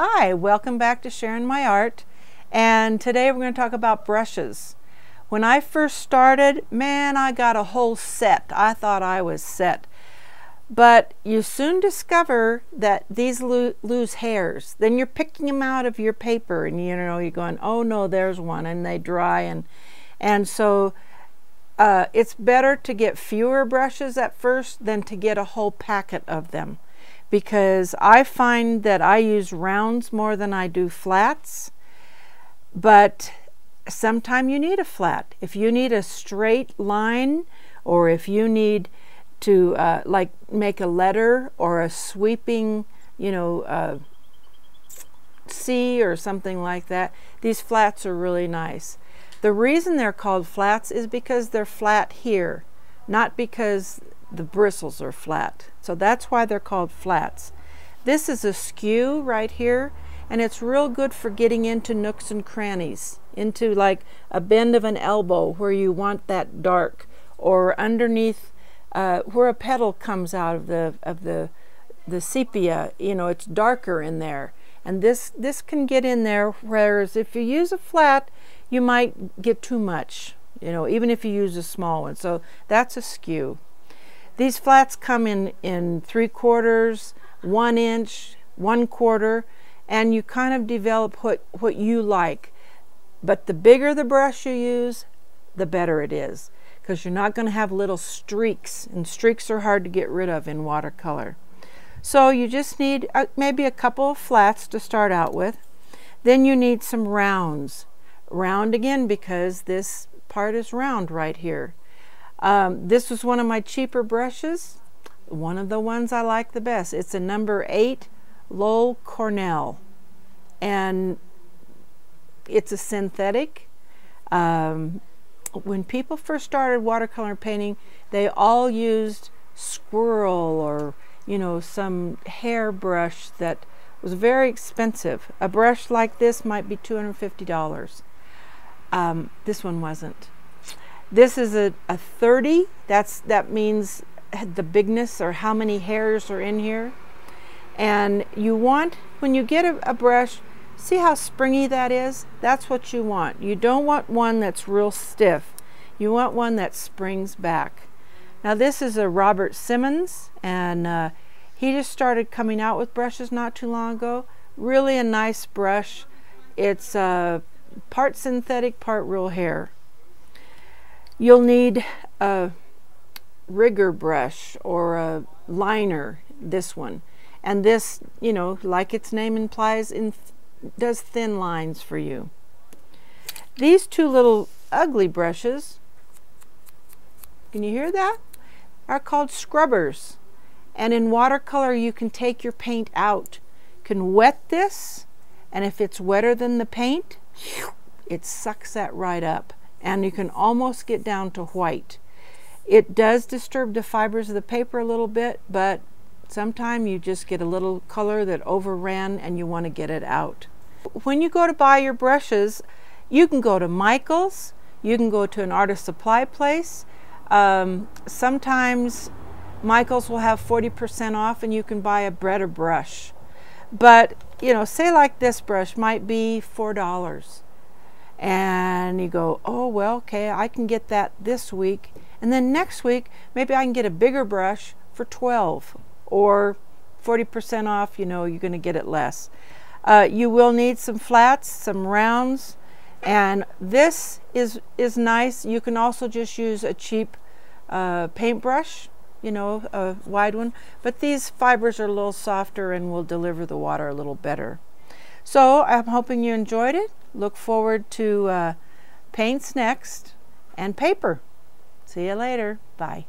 Hi, welcome back to SharonMyART, and today we're going to talk about brushes. When I first started, man, I got a whole set. I thought I was set. But you soon discover that these lose hairs. Then you're picking them out of your paper and you're going, oh no, there's one, and they dry, and so it's better to get fewer brushes at first than to get a whole packet of them, because I find that I use rounds more than I do flats. But sometimes you need a flat. If you need a straight line, or if you need to like make a letter or a sweeping, C or something like that, these flats are really nice. The reason they're called flats is because they're flat here, not because the bristles are flat. So that's why they're called flats. This is a skew right here, and it's real good for getting into nooks and crannies, into like a bend of an elbow where you want that dark, or underneath where a petal comes out of the sepia. It's darker in there, and this can get in there. Whereas if you use a flat, you might get too much, even if you use a small one. So that's a skew. These flats come in 3/4, 1 inch, 1/4, and you kind of develop what you like. But the bigger the brush you use, the better it is, because you're not going to have little streaks, and streaks are hard to get rid of in watercolor. So you just need maybe a couple of flats to start out with. Then you need some rounds. Round again, because this part is round right here. This was one of my cheaper brushes, one of the ones I like the best. It's a number 8 Lowell Cornell, and it's a synthetic. When people first started watercolor painting, they all used squirrel or some hair brush that was very expensive. A brush like this might be $250. This one wasn't. This is a 30. That means the bigness, or how many hairs are in here. And you want, when you get a brush, see how springy that is? That's what you want. You don't want one that's real stiff. You want one that springs back. Now this is a Robert Simmons, and he just started coming out with brushes not too long ago. Really a nice brush. It's part synthetic, part real hair. You'll need a rigger brush or a liner, this one. And this, like its name implies, does thin lines for you. These two little ugly brushes, can you hear that? Are called scrubbers. And in watercolor, you can take your paint out. You can wet this, and if it's wetter than the paint, it sucks that right up, and you can almost get down to white. It does disturb the fibers of the paper a little bit, but sometimes you just get a little color that overran and you want to get it out. When you go to buy your brushes, you can go to Michael's, you can go to an artist supply place. Sometimes Michael's will have 40% off, and you can buy a better brush. But say like this brush might be $4, and you go, oh well, okay, I can get that this week, and then next week maybe I can get a bigger brush for $12, or 40% off. You're going to get it less. You will need some flats, some rounds, and this is nice. You can also just use a cheap paintbrush, a wide one, but these fibers are a little softer and will deliver the water a little better. So I'm hoping you enjoyed it. Look forward to paints next, and paper. See you later. Bye.